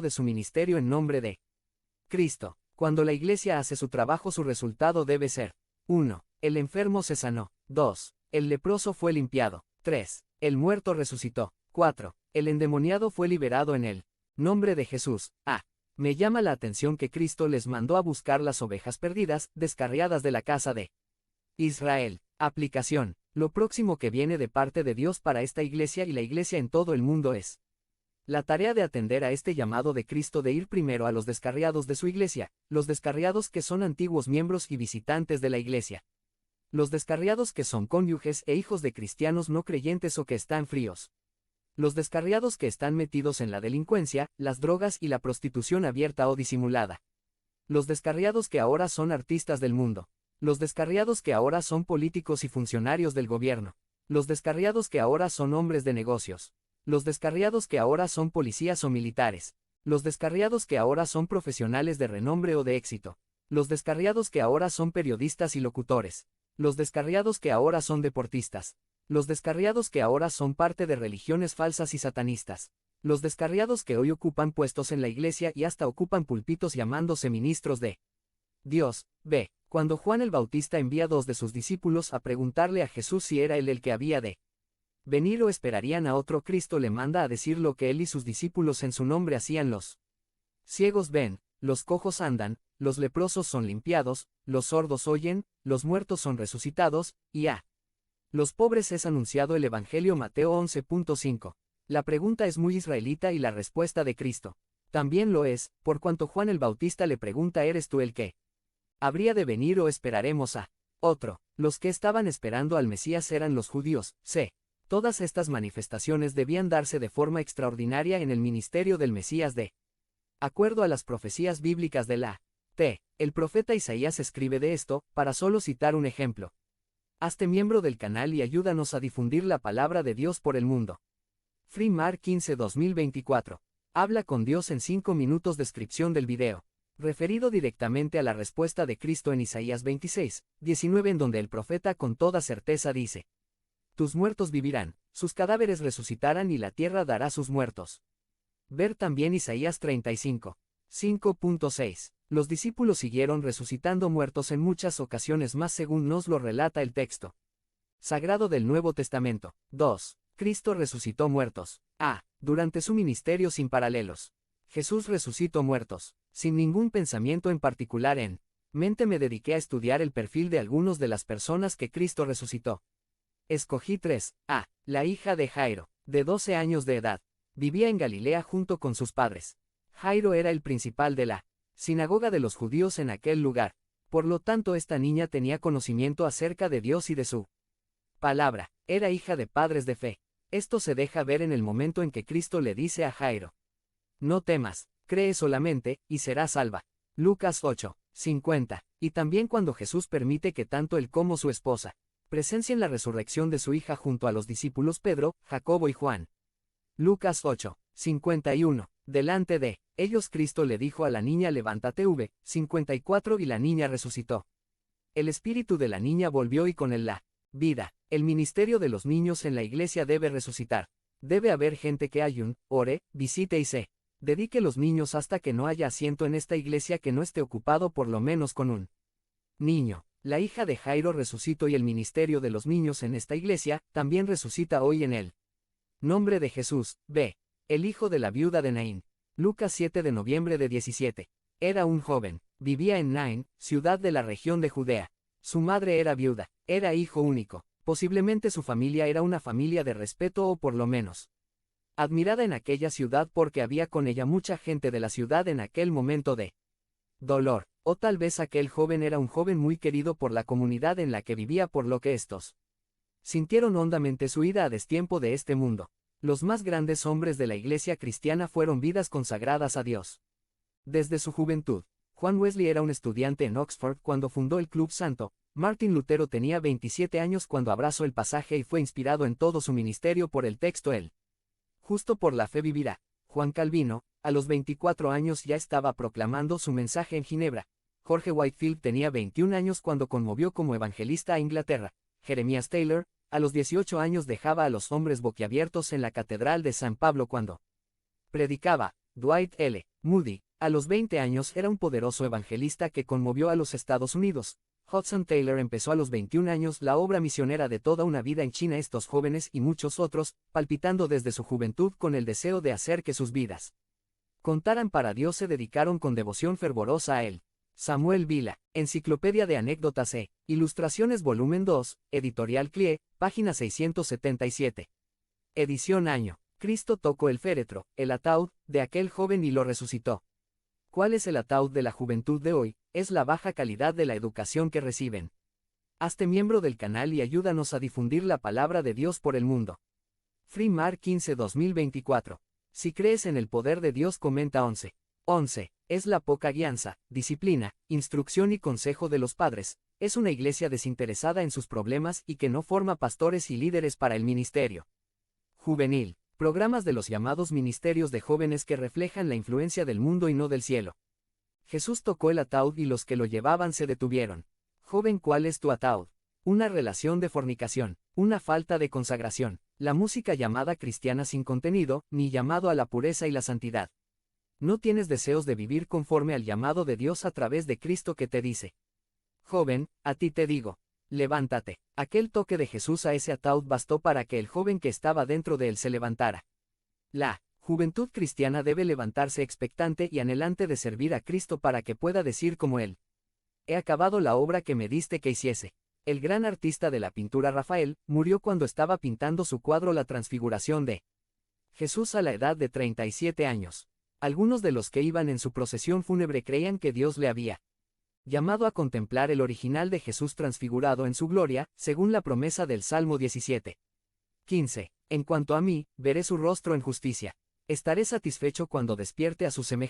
de su ministerio en nombre de Cristo. Cuando la iglesia hace su trabajo, su resultado debe ser: 1. El enfermo se sanó. 2. El leproso fue limpiado. 3. El muerto resucitó. 4. El endemoniado fue liberado en el nombre de Jesús. Me llama la atención que Cristo les mandó a buscar las ovejas perdidas, descarriadas de la casa de Israel. Aplicación. Lo próximo que viene de parte de Dios para esta iglesia y la iglesia en todo el mundo es la tarea de atender a este llamado de Cristo de ir primero a los descarriados de su iglesia, los descarriados que son antiguos miembros y visitantes de la iglesia. Los descarriados que son cónyuges e hijos de cristianos no creyentes o que están fríos. Los descarriados que están metidos en la delincuencia, las drogas y la prostitución abierta o disimulada. Los descarriados que ahora son artistas del mundo. Los descarriados que ahora son políticos y funcionarios del gobierno. Los descarriados que ahora son hombres de negocios. Los descarriados que ahora son policías o militares. Los descarriados que ahora son profesionales de renombre o de éxito. Los descarriados que ahora son periodistas y locutores. Los descarriados que ahora son deportistas. Los descarriados que ahora son parte de religiones falsas y satanistas. Los descarriados que hoy ocupan puestos en la iglesia y hasta ocupan púlpitos llamándose ministros de Dios. B. Cuando Juan el Bautista envía a 2 de sus discípulos a preguntarle a Jesús si era él el que había de venir o esperarían a otro, Cristo le manda a decir lo que él y sus discípulos en su nombre hacían: los ciegos ven, los cojos andan, los leprosos son limpiados, los sordos oyen, los muertos son resucitados, y a los pobres es anunciado el Evangelio. Mateo 11.5. La pregunta es muy israelita y la respuesta de Cristo también lo es, por cuanto Juan el Bautista le pregunta: ¿eres tú el que habría de venir o esperaremos a otro? Los que estaban esperando al Mesías eran los judíos. C. Todas estas manifestaciones debían darse de forma extraordinaria en el ministerio del Mesías de acuerdo a las profecías bíblicas de la T. El profeta Isaías escribe de esto, para solo citar un ejemplo. Hazte miembro del canal y ayúdanos a difundir la palabra de Dios por el mundo. Freemar 15-2024. Habla con Dios en 5 minutos. Descripción del video. Referido directamente a la respuesta de Cristo en Isaías 26:19, en donde el profeta con toda certeza dice: tus muertos vivirán, sus cadáveres resucitarán y la tierra dará sus muertos. Ver también Isaías 35:5.6. Los discípulos siguieron resucitando muertos en muchas ocasiones más, según nos lo relata el texto sagrado del Nuevo Testamento. 2. Cristo resucitó muertos. Durante su ministerio sin paralelos. Jesús resucitó muertos. Sin ningún pensamiento en particular en mente, me dediqué a estudiar el perfil de algunos de las personas que Cristo resucitó. Escogí 3. La hija de Jairo, de 12 años de edad. Vivía en Galilea junto con sus padres. Jairo era el principal de la sinagoga de los judíos en aquel lugar. Por lo tanto, esta niña tenía conocimiento acerca de Dios y de su palabra. Era hija de padres de fe. Esto se deja ver en el momento en que Cristo le dice a Jairo: no temas, cree solamente, y serás salva. Lucas 8:50. Y también cuando Jesús permite que tanto él como su esposa presencien la resurrección de su hija junto a los discípulos Pedro, Jacobo y Juan. Lucas 8:51. Delante de ellos Cristo le dijo a la niña: levántate. 54. Y la niña resucitó. El espíritu de la niña volvió y con él la vida. El ministerio de los niños en la iglesia debe resucitar. Debe haber gente que ayune, ore, visite y se dedique los niños hasta que no haya asiento en esta iglesia que no esté ocupado por lo menos con un niño. La hija de Jairo resucitó y el ministerio de los niños en esta iglesia también resucita hoy en el nombre de Jesús. B. El hijo de la viuda de Naín. Lucas 7 de noviembre de 17. Era un joven. Vivía en Naín, ciudad de la región de Judea. Su madre era viuda. Era hijo único. Posiblemente su familia era una familia de respeto o por lo menos admirada en aquella ciudad porque había con ella mucha gente de la ciudad en aquel momento de dolor. O tal vez aquel joven era un joven muy querido por la comunidad en la que vivía, por lo que estos sintieron hondamente su ida a destiempo de este mundo. Los más grandes hombres de la iglesia cristiana fueron vidas consagradas a Dios. Desde su juventud, Juan Wesley era un estudiante en Oxford cuando fundó el Club Santo. Martín Lutero tenía 27 años cuando abrazó el pasaje y fue inspirado en todo su ministerio por el texto: el justo por la fe vivirá. Juan Calvino, a los 24 años ya estaba proclamando su mensaje en Ginebra. Jorge Whitefield tenía 21 años cuando conmovió como evangelista a Inglaterra. Jeremías Taylor, a los 18 años dejaba a los hombres boquiabiertos en la Catedral de San Pablo cuando predicaba. Dwight L. Moody, a los 20 años era un poderoso evangelista que conmovió a los Estados Unidos. Hudson Taylor empezó a los 21 años la obra misionera de toda una vida en China. Estos jóvenes y muchos otros, palpitando desde su juventud con el deseo de hacer que sus vidas contaran para Dios, se dedicaron con devoción fervorosa a él. Samuel Vila, Enciclopedia de Anécdotas e Ilustraciones volumen 2, Editorial CLIE, página 677. Edición año. Cristo tocó el féretro, el ataúd, de aquel joven y lo resucitó. ¿Cuál es el ataúd de la juventud de hoy? Es la baja calidad de la educación que reciben. Hazte miembro del canal y ayúdanos a difundir la palabra de Dios por el mundo. Freemar 15-2024. Si crees en el poder de Dios, comenta 11. 11. Es la poca guianza, disciplina, instrucción y consejo de los padres. Es una iglesia desinteresada en sus problemas y que no forma pastores y líderes para el ministerio juvenil. Programas de los llamados ministerios de jóvenes que reflejan la influencia del mundo y no del cielo. Jesús tocó el ataúd y los que lo llevaban se detuvieron. Joven, ¿cuál es tu ataúd? Una relación de fornicación, una falta de consagración, la música llamada cristiana sin contenido, ni llamado a la pureza y la santidad. No tienes deseos de vivir conforme al llamado de Dios a través de Cristo que te dice: joven, a ti te digo, levántate. Aquel toque de Jesús a ese ataúd bastó para que el joven que estaba dentro de él se levantara. La juventud cristiana debe levantarse expectante y anhelante de servir a Cristo para que pueda decir como él: he acabado la obra que me diste que hiciese. El gran artista de la pintura Rafael murió cuando estaba pintando su cuadro La Transfiguración de Jesús a la edad de 37 años. Algunos de los que iban en su procesión fúnebre creían que Dios le había llamado a contemplar el original de Jesús transfigurado en su gloria, según la promesa del Salmo 17. 15. En cuanto a mí, veré su rostro en justicia. Estaré satisfecho cuando despierte a su semejanza.